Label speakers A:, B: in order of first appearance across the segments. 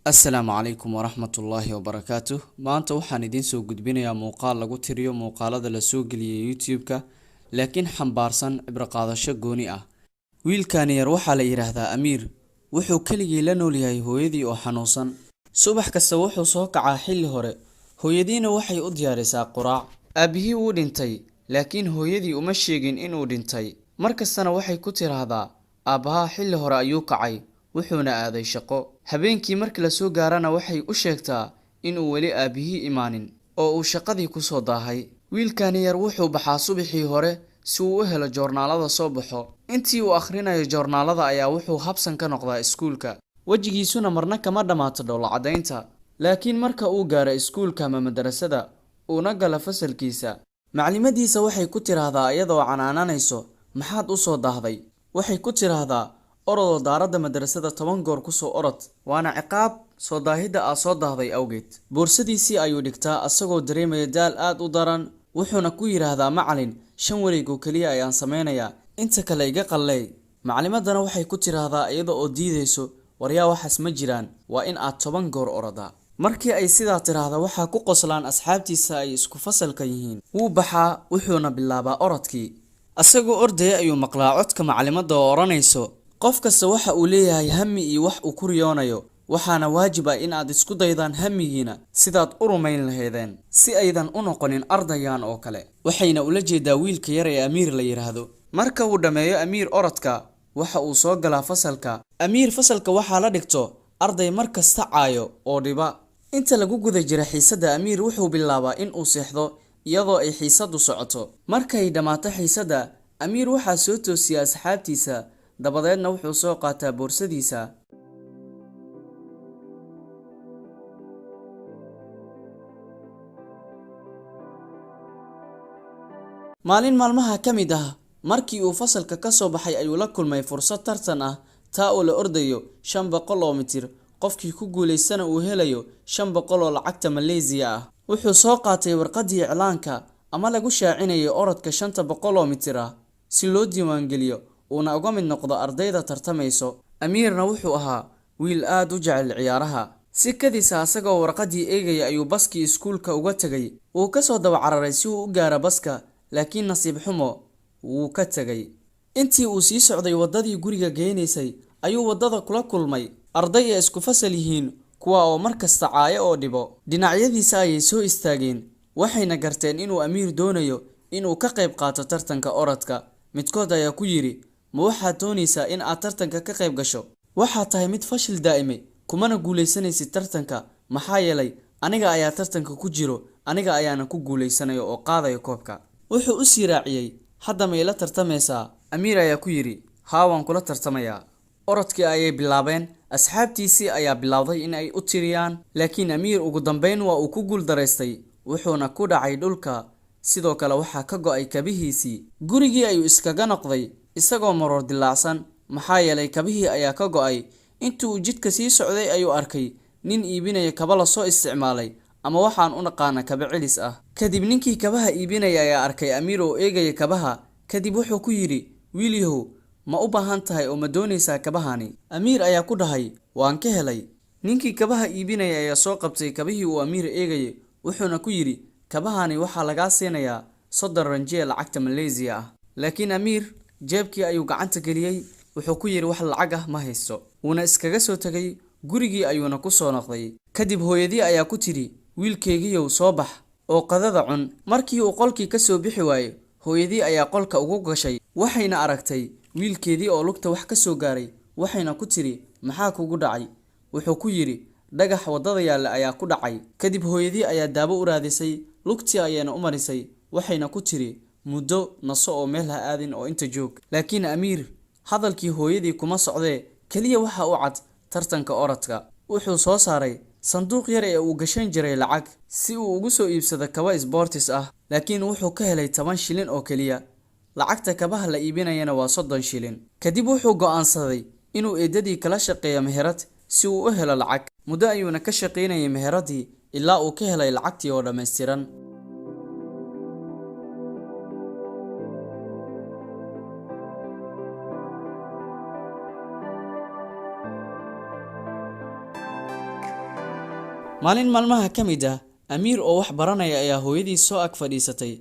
A: Assalaamu calaykum waraxmatullaahi wabarakaatuh. Maanta waxaan idiin soo gudbinayaa muuqaal lagu tiriyo muuqaalada la soo geliyay YouTube-ka, laakiin xambaarsan cibro qaadasho gooni ah. Wiilkan yar waxaa la yiraahdaa Amiir. Wuxuu keligii la nool yahay hooyadii oo xanuunsan. Subax kasta wuxuu soo kacaa xilli hore. Hooyadiina waxay u diyaarisaa quraac. Aabihii wuu dhintay, laakiin hooyadii uma sheegin inuu dhintay. Markastana waxay ku tiraahdaa, aabbaha xilli hore ayuu kacay, wuxuuna aaday shaqo. Habeenkii markii la soo gaarana waxay u sheegtaa inuu weli aabihii imaanin oo uu shaqadii ku soo daahay. Wiilkan yar wuxuu baxaa subaxii hore si uu u helo joornaalada soo baxo. Intii uu akhrinayo joornaalada ayaa wuxuu habsan ka noqdaa iskuulka. Wajigiisuna marna kama dhamaato dhoolla cadaynta. Laakiin marka uu gaaro iskuulka ama madrasada, uuna gala fasalkiisa, maclimadiisa waxay ku tiraahdaa iyadoo canaananayso, maxaad u soo daahday? Waxay ku tiraahdaa, orodoo daaradda madrasada 10 goor ku soo orod, waana ciqaab soo daahida soo daahday awgeed. Boorsadiisii ayuu dhigtaa asagoo dareemaya daal aad u daran, wuxuuna ku yiraahdaa macalin, 5 wareeg oo kaliya ayaan sameynayaa, inta kale iga qalleey. Maclimadana waxay ku tiraahdaa iyadoo oo diideyso, waryaa waxaas ma jiraan, waa in aad 10 goor orodaa. Markii ay sidaa tiraahdo waxaa ku qoslaan asxaabtiisa ay isku fasalka yihiin. Wuu baxaa wuxuuna bilaabaa orodkii. Asagoo ordaya ayuu maqlaa codka maclimada oo oranayso, qof kasta waxa uu leeyahay hami iyo wax uu ku riyoonayo, waxaana waajib ah in aad isku daydaan hamigiina sidaad u rumayn lahaydeen si aydan u noqonin ardayan oo kale. Waxayna ula jeedaa wiilka yar ee Amiir la yiraahdo. Marka uu dhameeyo Amiir orodka, waxa uu soo galaa fasalka. Amiir fasalka waxaa la dhigto arday markasta caayo oo dhiba. Inta lagu guda jira xiisada, Amiir wuxuu bilaabaa in uu seexdo iyadoo ay xiisadu socoto. Markay dhamaato xiisada, Amiir waxaa soo toosiya asxaabtiisa, dabadeedna wuxuu soo qaataa boorsadiisa. Maalin maalmaha ka mid ah, markii uu fasalka ka soo baxay ayuu la kulmay fursad tartan ah, taa oo la ordayo 500 oo mitir. Qofkii ku guuleystana uu helayo 500 oo lacagta Malaysia ah. Wuxuu soo qaatay warqadii iclaanka ama lagu shaacinayo orodka 500 oo mitir ah si loo diiwaan geliyo uuna uga mid noqdo ardayda tartamayso. Amiirna wuxuu ahaa wiil aad u jecel ciyaaraha. Si kadisa asagoo warqadii eegaya ayuu baskii iskuulka uga tagay. Uu ka soo daba cararay si uu u gaaro baska, laakiin nasiib xumo wuu ka tagay. Intii uu sii socday wadadii guriga geenaysay ayuu wadada kula kulmay arday ay isku fasal yihiin, kuwa oo markasta caaya oo dhibo. Dhinacyadiisa ayay soo istaageen, waxayna garteen inuu Amiir doonayo inuu ka qayb qaato tartanka orodka. Midkood ayaa ku yiri, ma waxaad doonaysaa in aad tartanka ka qayb gasho? Waxaad tahay mid fashil daa'imay, kumana guuleysanaysid tartanka, maxaa yeelay aniga ayaa tartanka ku jiro, aniga ayaana ku guuleysanayo oo qaadayo koobka. Wuxuu u sii raaciyay, hadda ma ila tartamaysaa? Amiir ayaa ku yiri, haa waan kula tartamayaa. Orodkii ayay bilaabeen. Asxaabtiisii ayaa bilowday in ay u tiriyaan, laakiin Amiir ugu dambeyn waa uu ku guul dareystay, wuxuuna ku dhacay dhulka. Sidoo kale waxaa ka go'ay kabihiisii. Gurigii ayuu iskaga noqday isagoo maroor dilaacsan, maxaa yeelay kabihii ayaa ka go'ay. Intii uu jidka sii socday ayuu arkay nin iibinaya kaba la soo isticmaalay, ama waxaan u naqaana kaba celis ah. Kadib ninkii kabaha iibinaya ayaa arkay Amiir oo eegaya kabaha. Kadib wuxuu ku yiri, wiilyahow, ma u baahan tahay oo ma doonaysaa kabahani? Amiir ayaa ku dhahay, waan ka helay. Ninkii kabaha iibinaya ayaa soo qabtay kabihii uu Amiir eegayay, wuxuuna ku yiri, kabahani waxaa lagaa siinayaa 30 ranjee lacagta Malaysia ah. Laakiin Amiir jeebkii ayuu gacanta geliyay, wuxuu ku yiri wax lacag ah ma haysto. Wuuna iskaga soo tagay gurigii ayuuna ku soo noqday. Kadib hooyadii ayaa ku tiri, wiilkeygiyow soo bax oo qadada cun. Markii uu qolkii ka soo bixi waayay, hooyadii ayaa qolka ugu gashay, waxayna aragtay wiilkeedii oo lugta wax ka soo gaaray. Waxayna ku tiri, maxaa kugu dhacay? Wuxuu ku yiri, dhagax wadada yaalla ayaa ku dhacay. Kadib hooyadii ayaa daabo u raadisay, lugtii ayayna u marisay. Waxayna ku tiri, muddo naso oo meel ha aadin oo inta joog. Laakiin Amiir hadalkii hooyadii kuma socdee, kaliya waxa uu cad tartanka orodka. Wuxuu soo saaray sanduuq yar ee uu gashan jiray lacag si uu ugu soo iibsado kaba sports ah, laakiin wuxuu ka helay 10 shilin oo kaliya. Lacagta kabaha la iibinayana waa 30 shilin. Kadib wuxuu go'aansaday inuu eedadii kala shaqeeyo meherad si uu u helo lacag. Muddo ayuuna ka shaqeynayay meheradii ilaa uu ka helay lacagtii oo dhameystiran. maalin maalmaha ka mid ah amiir oo wax baranaya ayaa hooyadii soo ag fadhiisatay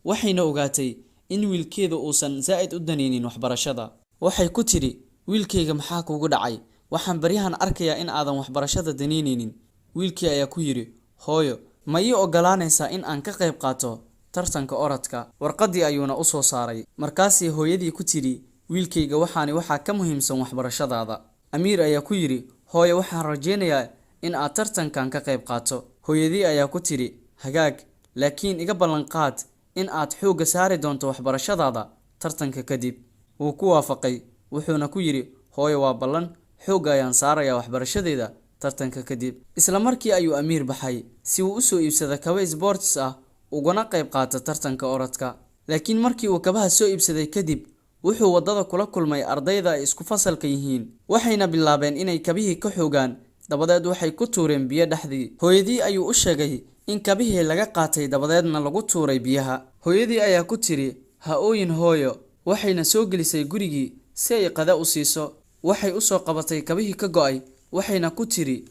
A: waxayna ogaatay in wiilkeeda uusan zaa'id u daneynin waxbarashada. waxay ku tiri wiilkeyga maxaa kugu dhacay, waxaan baryahan arkayaa in aadan waxbarashada daneyneynin. wiilkii ayaa ku yiri hooyo ma ii ogolaanaysaa in aan ka qayb qaato tartanka orodka. warqadii ayuuna u soo saaray. markaasii hooyadii ku tiri wiilkeyga waxaa ka muhiimsan waxbarashadaada. amiir ayaa ku yiri hooyo waxaan rajeynayaa in aad tartankan ka qayb qaato. hooyadii ayaa ku tiri hagaag, laakiin iga ballan qaad in aad xoogga saari doonto waxbarashadaada tartanka kadib. wuu ku waafaqay wuxuuna ku yiri hooyo waa ballan, xoogga ayaan saarayaa waxbarashadeeda tartanka kadib. isla markii ayuu amiir baxay si uu u soo iibsado kabo sports ah uguna qayb qaato tartanka orodka. laakiin markii uu kabaha soo iibsaday kadib wuxuu wadada kula kulmay ardayda ay isku fasalka yihiin, waxayna bilaabeen inay kabihii ka xoogaan. dabadeed waxay ku tuureen biyo dhexdii. hooyadii ayuu u sheegay in kabihii laga qaatay dabadeedna lagu tuuray biyaha. hooyadii ayaa ku tiri ha ooyin hooyo, waxayna soo gelisay gurigii si ay qada u siiso. waxay u soo qabatay kabihii ka go'ay waxayna ku tiri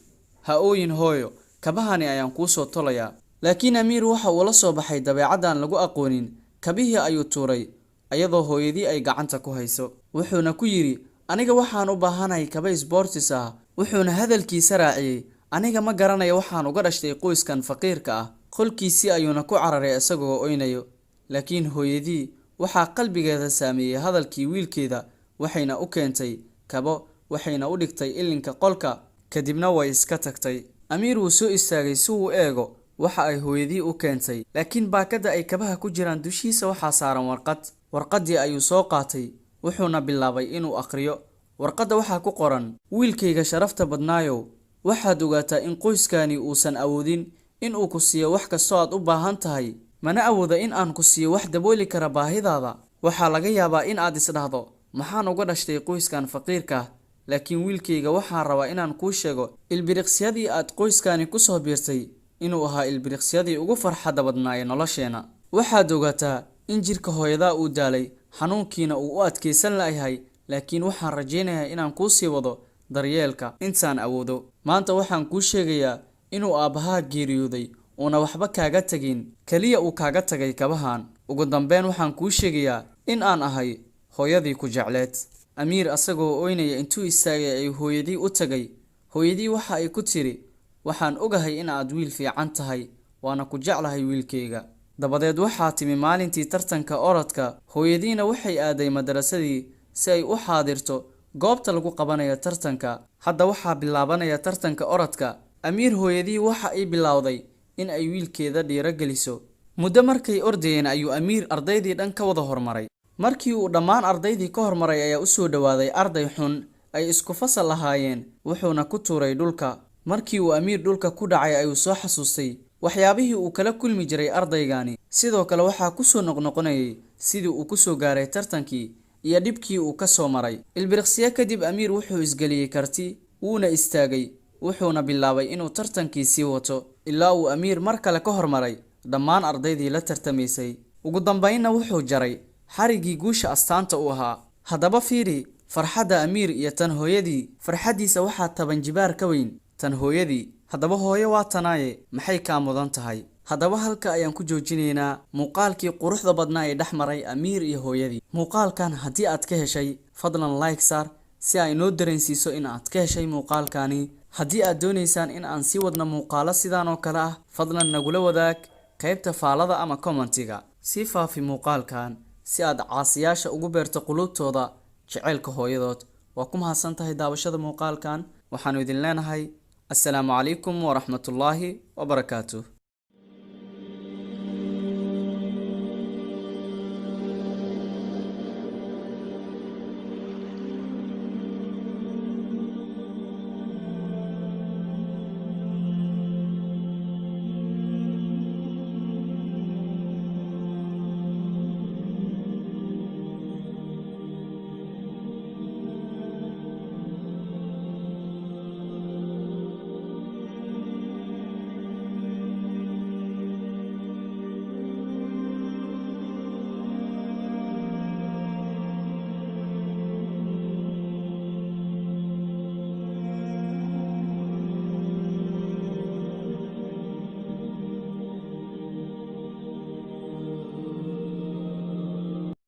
A: ha ooyin hooyo, kabahani ayaan kuu soo tolayaa. laakiin amiir waxa uu la soo baxay dabeecadaan lagu aqoonin. kabihii ayuu tuuray ayadoo hooyadii ay gacanta ku hayso. wuxuuna ku yiri aniga waxaan u baahanahay kaba sports ah. wuxuuna hadalkiisa raaciyay aniga ma garanayo waxaan uga dhashtay qoyskan faqiirka ah. qolkiisii ayuuna ku cararay isagoo oynayo. laakiin hooyadii waxaa qalbigeeda saameeyay hadalkii wiilkeeda, waxayna u keentay kabo waxayna u dhigtay ilinka qolka, kadibna way iska tagtay. amiir wuu soo istaagay si uu eego waxa ay hooyadii u keentay, laakiin baakada ay kabaha ku jiraan dushiisa waxaa saaran warqad. warqadii ayuu soo qaatay wuxuuna bilaabay inuu akhriyo. warqadda waxaa ku qoran wiilkayga sharafta badnaayow, waxaad ogaataa in qoyskani uusan awoodin in uu ku siiyo wax kastoo aad u baahan tahay, mana awooda in aan ku siiyo wax dabooli kara baahidaada. waxaa laga yaabaa in aad isdhahdo maxaan uga dhashtay qoyskan faqiirka, laakiin wiilkayga waxaan rabaa inaan kuu sheego ilbiriqsyadii aad qoyskani ku soo biirtay inuu ahaa ilbiriqsyadii ugu farxadda badnaa ee nolosheena. waxaad ogaataa in jirka hooyadaa uu daalay, xanuunkiina uu u adkaysan layahay, laakiin waxaan rajeynayaa inaan kuu sii wado daryeelka intaan awoodo. maanta waxaan kuu sheegayaa inuu aabbahaa geeriyooday uuna waxba kaaga tagin, kaliya uu kaaga tagay kabahan. ugu dambeyn waxaan kuu sheegayaa in aan ahay hooyadii ku jecleed. amiir asagoo oynaya intuu istaagay ay hooyadii u tagay. hooyadii waxa ay ku tiri waxaan ogahay in aad wiil fiican tahay, waana ku jeclahay wiilkayga. dabadeed waxaa timi maalintii tartanka orodka. hooyadiina waxay aaday madrasadii si ay u xaadirto goobta lagu qabanayo tartanka. hadda waxaa bilaabanaya tartanka orodka. amiir hooyadii waxa ay bilowday in ay wiilkeeda dhiirageliso. muddo markay ordayeen ayuu amiir ardaydii dhan ka wada hormaray. markii uu dhammaan ardaydii ka hormaray ayaa u soo dhawaaday arday xun ay isku fasal lahaayeen, wuxuuna ku tuuray dhulka. markii uu amiir dhulka ku dhacay ayuu soo xasuustay waxyaabihii uu kala kulmi jiray ardaygani. sidoo kale waxaa ku soo noqnoqonayay sidii uu ku soo gaaray tartankii iyo dhibkii uu ka soo maray. ilbiriqsiyo kadib amiir wuxuu isgeliyey karti, wuuna istaagay, wuxuuna bilaabay inuu tartankii sii wato ilaa uu amiir mar kale ka hormaray dhammaan ardaydii la tartamaysay. ugu dambeynna wuxuu jaray xarigii guusha astaanta u ahaa. haddaba fiiri farxadda amiir iyo tan hooyadii. farxaddiisa waxaa 10 jibaar ka weyn tan hooyadii. haddaba hooyo waa tanaaye maxay kaa mudan tahay? haddaba halka ayaan ku joojinaynaa muuqaalkii quruxda badnaa ee dhex maray amiir iyo hooyadii. muuqaalkan haddii aad ka heshay fadlan like saar si ay noo dareensiiso in aad ka heshay muuqaalkani. haddii aad doonaysaan in aan sii wadno muuqaalo sidaan oo kale ah, fadlan nagula wadaag qaybta faalada ama commentiga. sii faafi muuqaalkan si aad caasiyaasha ugu beerto qulubtooda jaceylka hooyadood. waa ku mahadsan tahay daawashada muuqaalkan. waxaanu idin leenahay assalaamu calaykum waraxmatullaahi wabarakaatuh.